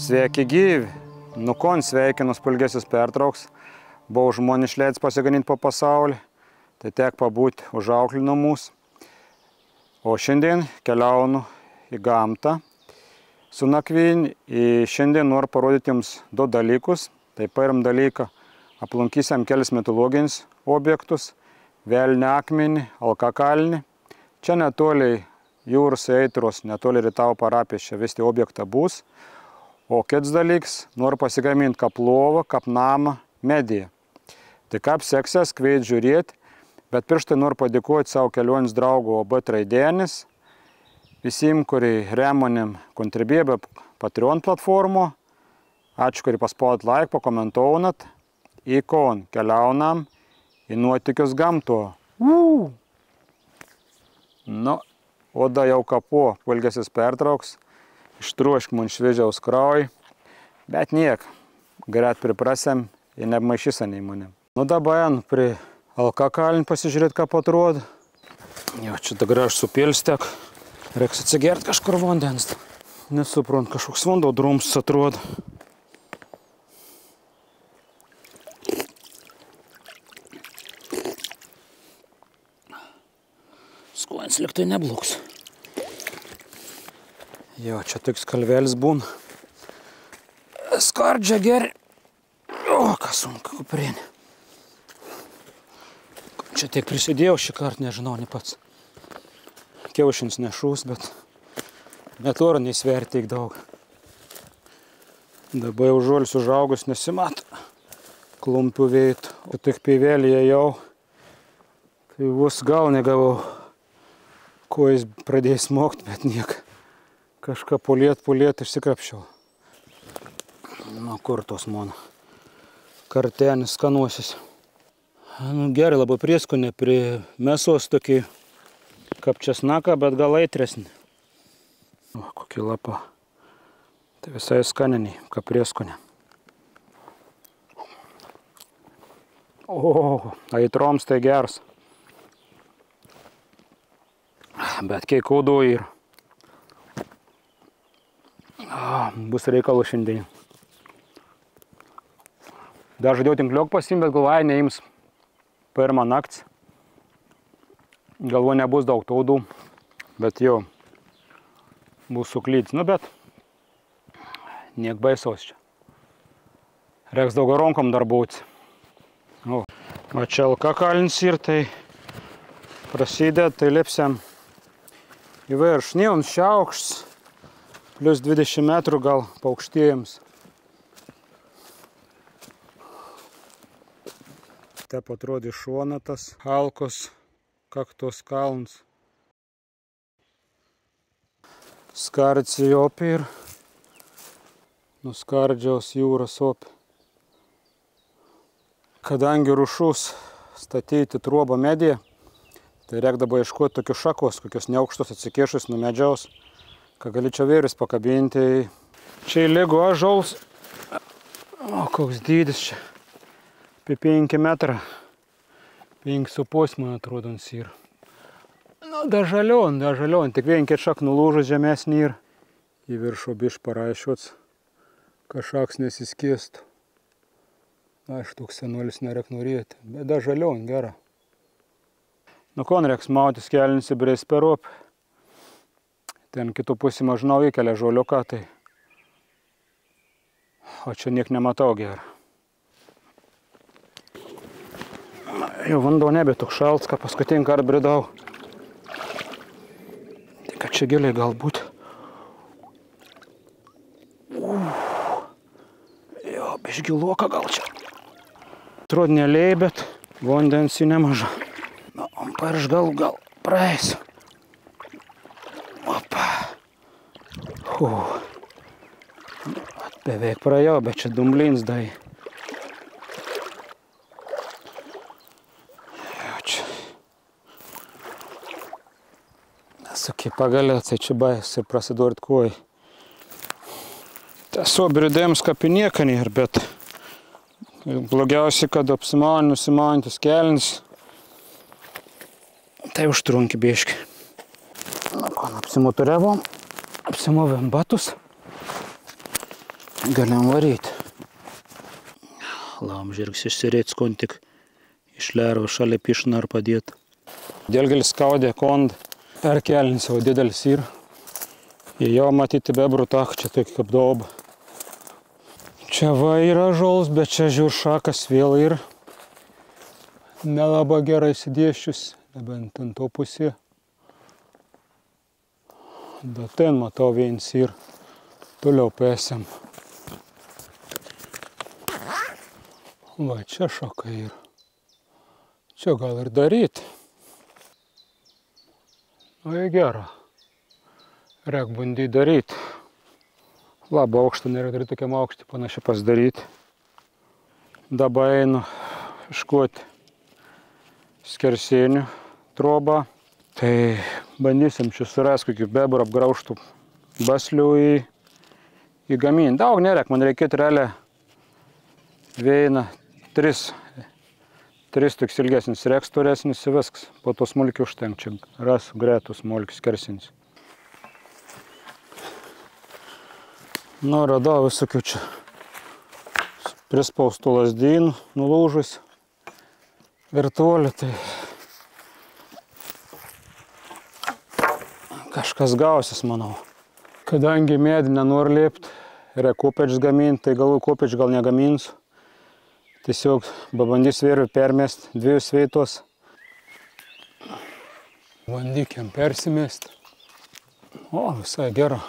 Sveiki gyvi, nukon sveikinus Pulgesis pertrauks, buvau žmonės išleidęs pasiganinti po pasaulį, tai tek pabūti užauklino mūsų. O šiandien keliaunu į gamtą su nakvynį. Šiandien noriu parodyti jums du dalykus. Tai pirmą dalyką aplankysiam kelis mitologinius objektus, Velnio akmenį, Alkakalnį. Čia netoliai jūros Eitros, netoli Rytavo parapijos, čia vis tai objektą bus. O kitas dalykas, noriu pasigaminti kaplovą, kapnamą, mediją. Tai kaip seksis, kveit žiūrėti, bet prieš tai noriu padėkoti savo kelionės draugų OB Traidenis, visiems, kurie remonim kontribėbė Patreon platformo. Ačiū, kurie paspaudėt like, pakomentuonat. Į kon keliaunam į nuotykius gamto. Nu, oda jau kapo, Pulgesis pertrauks. Ištruošk man šviežiaus krauj, bet niek, greit priprasėm ir nebmaišys ant įmonėm. Nu dabar prie Alkakalnį pasižiūrėti, ką atrodo. Jo, čia dabar aš supėlis tek, reiks atsigert kažkur vandens. Nesuprant, kažkoks vanduo drums atrodo. Skonis liktai nebloks. Jo, čia tik skalvelis būna. Skardžia geri. O, kas sunku kuprinė. Čia tiek prisidėjau šį kartą, nežinau, ne pats. Kiaušins nešūs, bet neturiu neįsverti tiek daug. Dabar jau žolis užaugus nesimato. Klumpių veit. O tik pievelėje jau. Tai vos gal negavau. Ko jis pradėjo smogti, bet niek. Kažką pulėt išsikrapščiau. Nu, kur tos mano kartenis skanuosis. Nu, gerai, labai prieskonė, prie mėsos tokį kaip česnaką, bet gal aitresnį. O, kokį lapą. Tai visai skaniniai, kaip prieskonė. O, aitroms tai geras. Bet kiek kaudų yra. Bus reikalų šiandien. Dar žadėjau tinkliok pasiimt, bet galvoju, neims pirmą naktį. Galvoju, nebus daug taudų, bet jau bus suklydis. Nu, bet niek baisaus čia. Reiks daug ronkom dar būti. O čia Alkakalnis ir tai prasideda, tai lipsiam į viršų. Niems čia aukštas. Plius 20 metrų gal paaukštėjams. Taip atrodė šonatas, Alkos, Kaktos kalnas. Skardžiai opė ir nuskardžiaus jūros opė. Kadangi rušus statyti trobą mediją, tai reikdavo ieškoti tokius šakos, kokios neaukštos atsikėšus nuo medžiaus. Ką gali čia vėris pakabinti. Čia įlygo ąžuolas. O, koks dydis čia. Apie 5 metrą. 5,5 man atrodo yra. Nu, dar žalion. Tik vien kiek šaknų lūžus žemesnį ir į viršų biš paraišuots, kad šaks nesiskėstų. Aš toks senuolis nereik norėti, bet dar žalion, gera. Nu, kon reiks mautis kelinis į breis per opę. Ten kitų pusį mažinau įkelia žoliuką, tai... O čia niek nematau gerą. Jau vanduo nebe toks šaltas, ką paskutinį kartą bridau. Tai kad čia giliai galbūt. Jo, bišgiluoka gal čia. Atrodo neliai, bet vandens jų nemaža. Na, parš gal praeisiu. Beveik praėjau, bet čia dumblins dai. Čia. Nesakai pagalė, tai čia bais ir prasidurt kojai. Tiesiog bridėjams kapinieka nėra, bet blogiausiai, kad nusimauntis kelinis, tai užtrunki biški. Na, kon apsimuturiavom. Apsimovėm batus. galim varyti. Laumžirgs išsirėt skon tik iš lervų šalia pišną ar padėt. Dėlgelis skaudė kond, perkelins jau didelis ir. Jie jau matyti bebrų tak, čia tai kaip daub. Čia va yra žols, bet čia žiūr šakas vėl ir nelaba gerai įsidėščius, nebent ant to pusė. Bet ten matau viens ir toliau pėsiam. Va, čia šaka ir. Čia gal ir daryt. Nu, į gerą. Reik bandyt daryt. Labai aukštą, nereikia tokiam aukštį panašiai pasidaryt. Dabar einu iškuoti skersėnių trobą. Tai bandysim čia surasti kokį bebrą apgraužtų baslių į gaminį. Daug nereik, man reikėtų realiai vieną, tris toks ilgesnis, reiks toresnis ir viskas. Po to smulkių užtenk, čia rasiu gretų smulkių skersinis. Nu, radau visokių čia prispaustų lazdynų, nulūžus virtuolį, tai kažkas gausis, manau. Kadangi medį nenori lėpt, yra kopeč gaminti, tai galvoju kopeč gal negaminsiu. Tiesiog babandys vėrių permest 2 sveitos. Bandykim persimest. O, visai gera.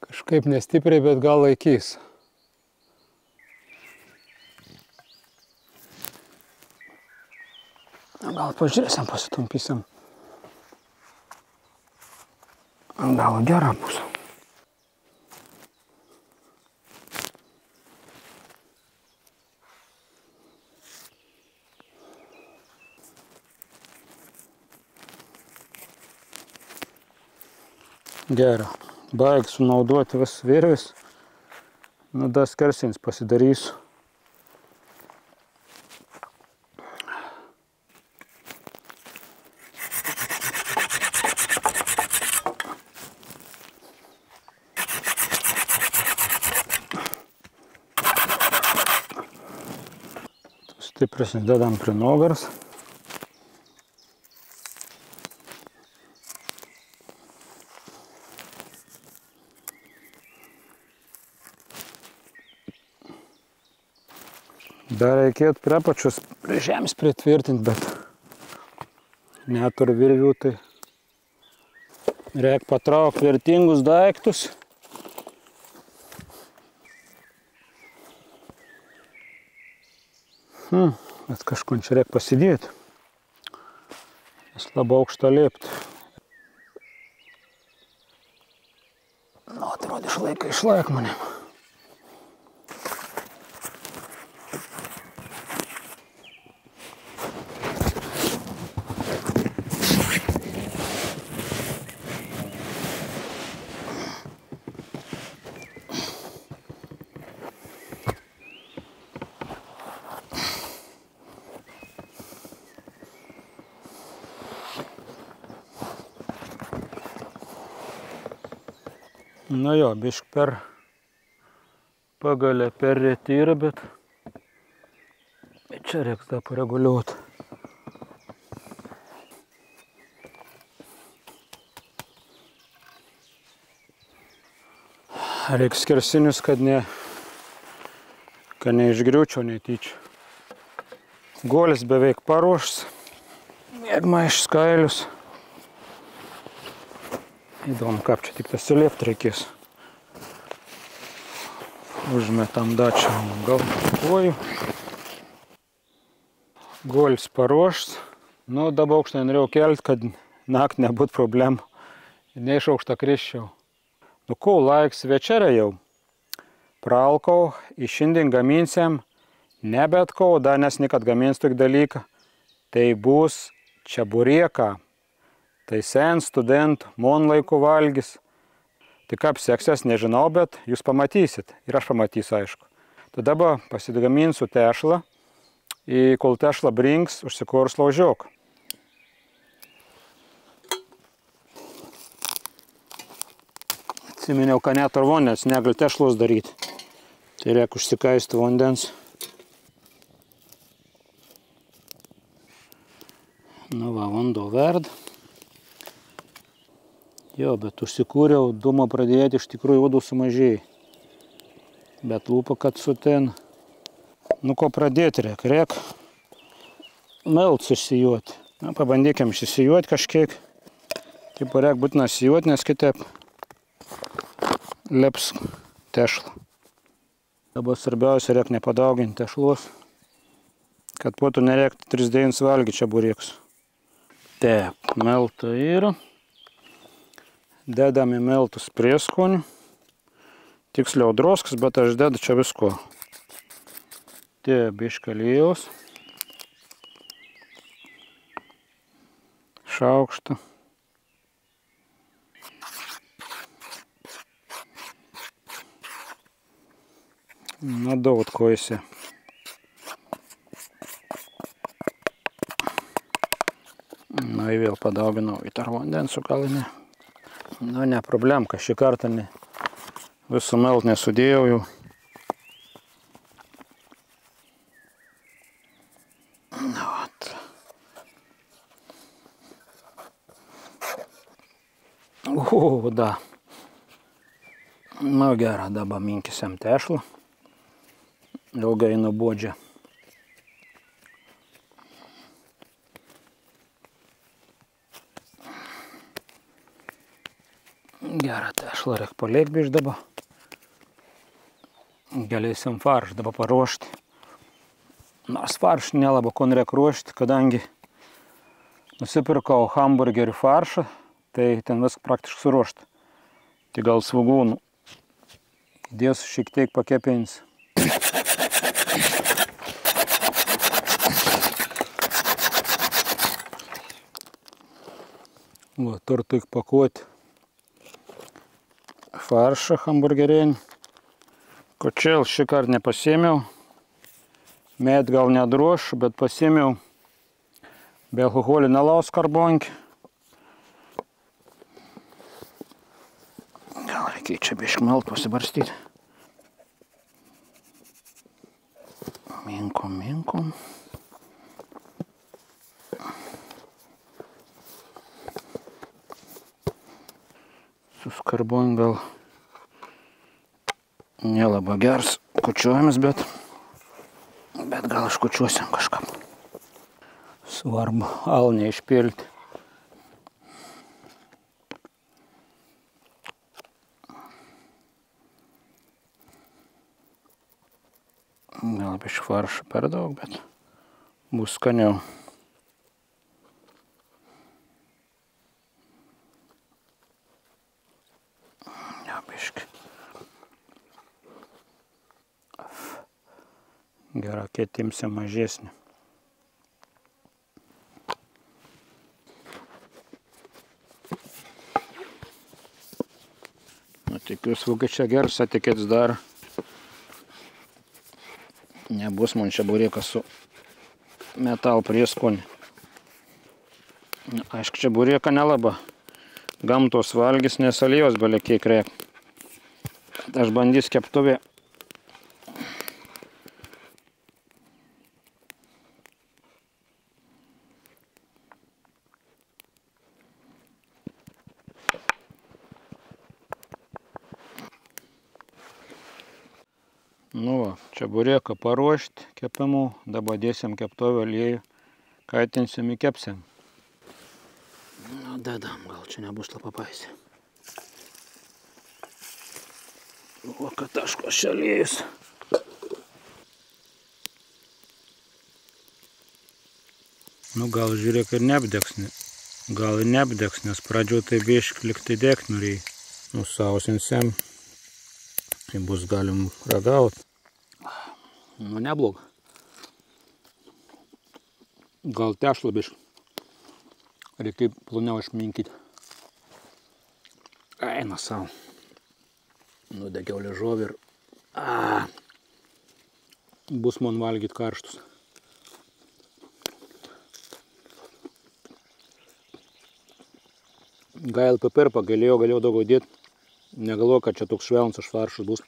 Kažkaip nestipriai, bet gal laikys. Gal pažiūrėsim, pasitumpysim. Gal gera bus. Gera. Baigsiu naudoti vis virvis. Nu, dar skersins pasidarysiu. Stipresnis dedam prie nugaros. Dar reikėtų prie pačios prie žemės pritvirtinti, bet neturiu virvių, tai reik patraukti vertingus daiktus. Bet kažkur čia reik pasidėti. Jis labai aukštą lėpti. Nu, atrodo, išlaik manim. Nu jo, bišk per pagalę per reti yra, bet čia reiks tą pareguliuoti. Reiks skersinius, kad neišgriūčiau netyčia. Guolis beveik paruošs, mėgmaišis kailius. Įdomu, kaip čia tik tas sulėpt reikės. Užmetam dačią gal kojų. Guolis paruoštas. Nu, dabar aukštą norėjau kelti, kad naktį nebūtų problemų. Ne iš aukštą krisčiau. Nu, ko, laiks večerą jau. Pralkau, į šiandien gaminsim, ne bet ko, dar nesni, kad gamins tokį dalyką. Tai bus čeburieka. Tai sen studentų, mon laikų valgys. Tai kaip seksis, nežinau, bet jūs pamatysit. Ir aš pamatysiu, aišku. Tai dabar pasigaminsiu tešlą. Ir kol tešlą brinks, užsikurs laužiok. Atsiminiau, kad net ar vandens negali tešlos daryti. Tai reikia užsikaisti vandens. Nu va, vanduo verda. Jo, bet užsikūriau, dūmo pradėti, iš tikrųjų uodų sumažėjai. Bet lūpa, kad su ten. Nu, ko pradėti reikia melt susijuoti. Na, pabandykim susijuoti kažkiek. Taip reikia būtina sijuoti, nes kitaip leps tešlą. Dabar svarbiausia reikia nepadauginti tešlos, kad po to nereikia 3 dienas valgyti čeburėkus. Taip, melta yra. Dedam į meltus prieskonių. Tiksliau droskas, bet aš dedu čia visko. Taip, biškį aliejaus. Šaukštą. Na, daug koisi. Na, ir vėl padauginau į tar vandens sukalinę. Nu, ne problem, kad šį kartą visų melt nesudėjau jau. Na, vat. Da. Nu, gerą, dabar minkysiam tešlą. Ilgai nuobodžia. Gerą tešlą reikia palikti iš dabar. Galėsim faršą dabar paruošti. Nors faršą nelabai ko reikia ruošti, kadangi nusipirkau hamburgerių faršą, tai ten viską praktiškai suruošta. Tai gal svogūnų įdėsiu šiek tiek pakepinsiu. Va, turiu tik pakuoti faršą hamburgerinį. Kočėl šį kartą nepasėmiau. Met gal nedrošiu, bet pasėmiau be alkoholinio alaus karbonkį. Gal reikia čia biškį melt pasibarstyti. Minkom, minkom. Su skarbon gal nelabai geras kučiuojamas, bet gal aš kučiuosiam kažką. Svarbu alų neišpilti. Gal biškį faršą per daug, bet bus skaniau. Gerai, ketimsim mažesnį. Nu, tikiuosi, kad čia geras atikėts dar. Nebus man čeburėkas su metal prieskoniu. Aišku, čeburėka nelaba. Gamtos valgys, nes aliejos belie kiek reikia. Aš bandys keptuvė. Nu va, čeburėką paruošti kepimų, dabar dėsim keptuvę aliejų, kaitinsim ir kepsim. Nu, dedam, gal čia nebus lapapaisė. O, kad taškos čia aliejus. Nu, gal žiūrėk ir neapdegs. Gal ir neapdegs, nes pradžio tai biškį liktai degt norėjai. Nusausinsim. Tai bus galim ragauti. Nu, neblog. Gal tešlo biškį. Reikia ploniau išminkyti. Eina savo. Nudegiau liežuvį ir... Bus man valgyti karštus. Gail pipirpą galėjau daugiau dėti. Negalvoju, kad čia toks švelnus faršas bus.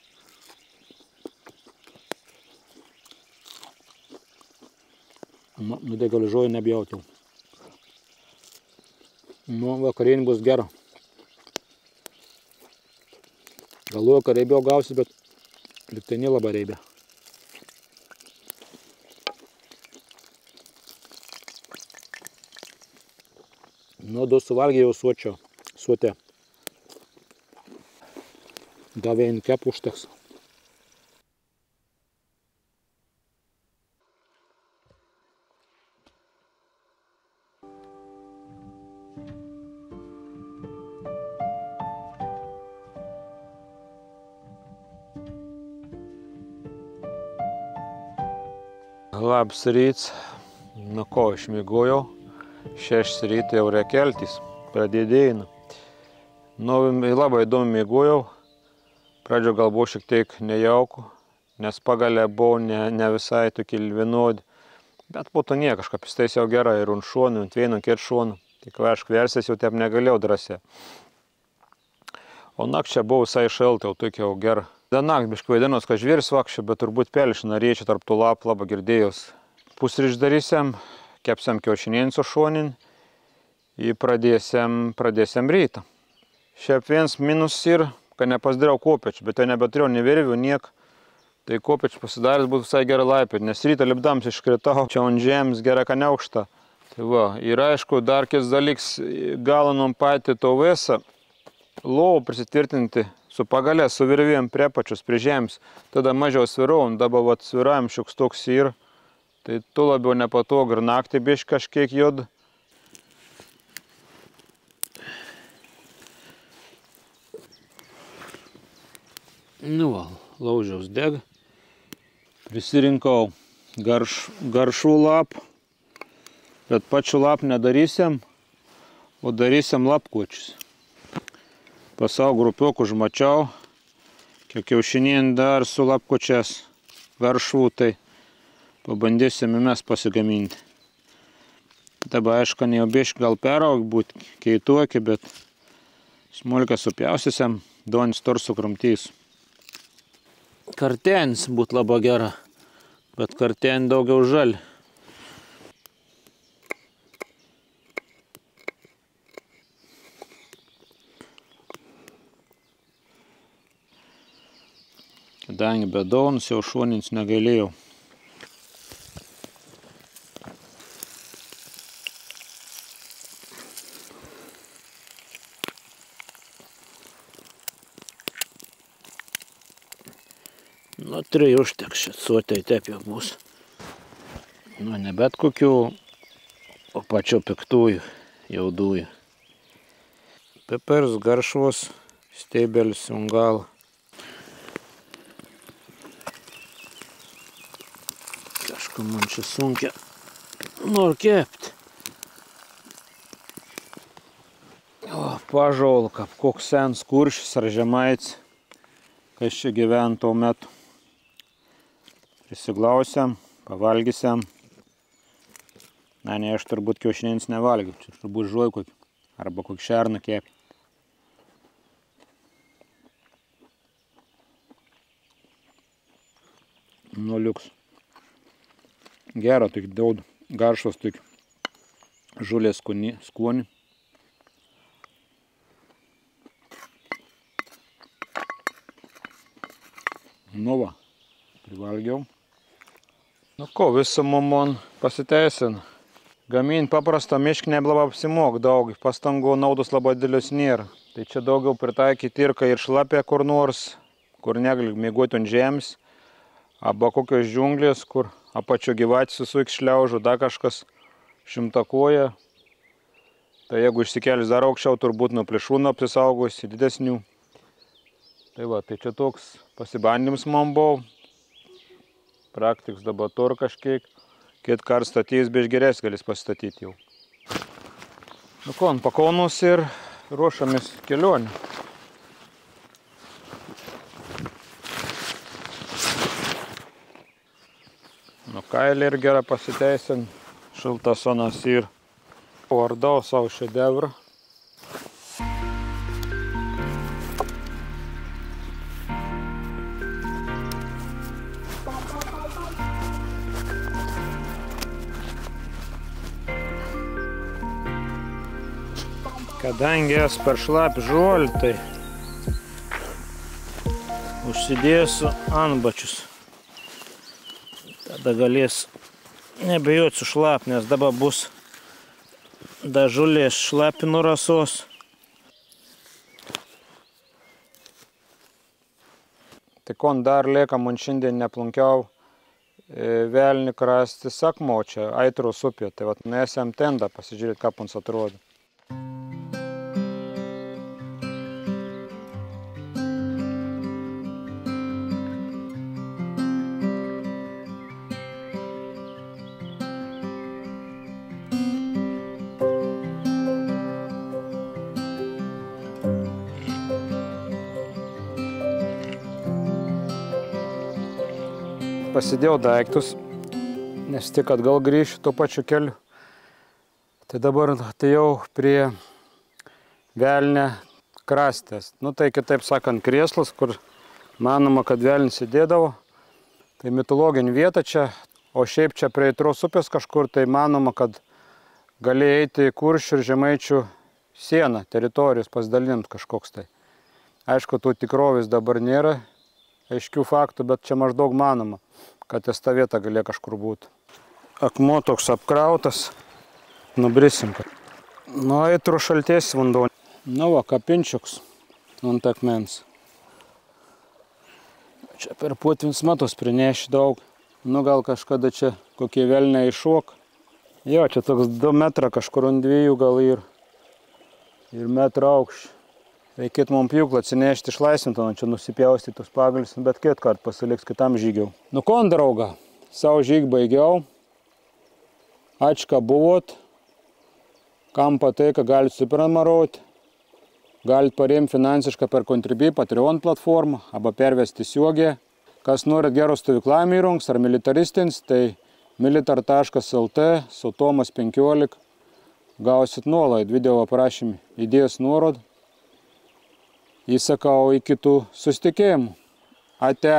Nudegiau liežuvį, nebjautiau. Nu, vakarienė bus gera. Galvoju, kad reibio gausi, bet liktai nelabai reibia. Nu, du suvalgėjau suotę. Davė ant kepų užteks. Labas ryts. Nu ko, išmigojau. 6 ryte jau reikia keltis. Pradėdėjau. Nu, labai įdomu migojau. Pradžio gal buvo šiek tiek nejauku, nes pagalė buvo ne visai tokie vienodi. Bet po to nie, kažkaip įstaisiau gerai ir ant šonų, ant vieno, ant kitų šonų. Tik aišku, versijas jau taip negalėjau drąsiai. O nakčia buvo visai šalta, jau tokia jau gera. Danakt biškai vaidinos, kad žvėris vakščia, bet turbūt pelšį norėčiau tarp tų lapų labai girdėjus. Pusryč darysim, kepsim kiaušinėlį su šonin ir pradėsim rytą. Šiaip vienas minus ir, kad nepasidariau kopečių, bet jau nebeturėjau nei virvių, niek. Tai kopečių pasidaręs būtų visai gerai laipėti, nes rytą lipdams iškritau, čia ant žemės gerai, kad neaukšta. Tai va, ir aišku, dar kits dalyks, galanom patį to visą, lovą prisitvirtinti su pagalė, su virvėm prie pačius, prie žemės. Tada mažiau svirau, dabar vat sviravim šioks toks ir. Tai tu labiau nepatogu ir naktį biškį kažkiek juda. Nu va, laužiaus dega. Prisirinkau garšų lapų, bet pačių lapų nedarysim, o darysim lapkočius. Pasau grupiok užmačiau, kiek kiaušinien dar su lapkočias garšų, tai pabandysim mes pasigaminti. Dabar aišku, ne jau biškį gal peraug būt keituoki, bet smulkę supjausysim, duonis torsų krumtys. Kartenis būt labai gera, bet kartenį daugiau žali. Kadangi be duonos jau šonins negalėjau. Nu, 3 užteks šit, suotai taip jau bus. Nu, ne bet kokių, o pačių piktųjų, jaudųjų. Pipers, garšvos, steibelis, ungala. Kažką man čia sunkia noriu kepti. O, pažolka, koks sens kuršis ar žemaitis, kas čia gyvena tuo metu. Prisiglausiam, pavalgysiam. Ne, aš turbūt kiaušinėlis nevalgiu, čia turbūt žuoj kokį, arba kokį šerną kepi. Nu, liuks. Gero, tik daug garšvos, tik žulės skonį. Nu va, privalgiau. Nu ko, visą man pasiteisina. Gaminti paprastą miškį neblabai apsimok daug, pastangų naudos labai didelis nėra. Tai čia daugiau pritaikyti ir kai ir šlapia kur nors, kur negali miegoti ant žemės, arba kokios džiunglės, kur apačio gyvatės susuik šliaužų, dar kažkas. šimtakoja. Tai jeigu išsikėlis dar aukščiau, turbūt nuo plėšrūnų apsisaugosi didesnių. Tai va, tai čia toks pasibandymas man buvo. Praktiks dabar tur kažkiek. Kit kart statys, biškį geresnis galės pasistatyti jau. Nu ko, pakonus ir ruošiamės kelionį. Nu kailį ir gerą pasiteisin. Šiltas sonas ir vardau savo šedevrą. Kadangi esu per šlapį žolį, tai užsidėsiu antbačius. Tada galės nebejoti su šlap, nes dabar bus dažulės šlapi nurasos. Tai kon dar lieka, man šiandien neplunkiau velnį krasti Sakmo, čia Aitros upė. Tai vat nuėsim ten da pasižiūrėti, kaip mums atrodo. Pasidėjau daiktus, nes tik atgal grįšiu tuo pačiu keliu. Tai dabar atėjau prie velnio krastės. Nu tai kitaip sakant krėslas, kur manoma, kad velnis sėdėdavo. Tai mitologinė vieta čia, o šiaip čia prie Aitros upės kažkur, tai manoma, kad galėjo eiti Kuršių ir Žemaičių sieną, teritorijos pasidalint kažkoks tai. Aišku, tų tikrovės dabar nėra aiškių faktų, bet čia maždaug manoma, kad ties ta vieta galėjo kažkur būti. Akmuo toks apkrautas, nubrisim. Nu, Aitros šaltės vanduo. Nu va, kapinčiuks ant akmens. Čia per potvins metus prinešė daug. Nu, gal kažkada čia kokie velniai iššok. Jo, čia toks 2 metrą kažkur ant 2 gal ir metrą aukščių. Reikėtų mums pjūklą atsinešti išlaisvinti, čia nusipjaustyti tos pagalius, bet kitą kartą pasiliks kitam žygiau. Nu ko, drauga, savo žygį baigiau. Ačiū, kad buvot. Kam patiko, galite suprenumeruoti. Galite paremti finansiškai per Contribui Patreon platformą arba pervesti tiesiogiai. Kas norit geros stovyklavimo įrangos ar militaristins, tai militar.lt Tomas 15 gausit nuolaidą video aprašyme įdėjus nuorodą. Įsakau į kitų susitikėjimų. Ate.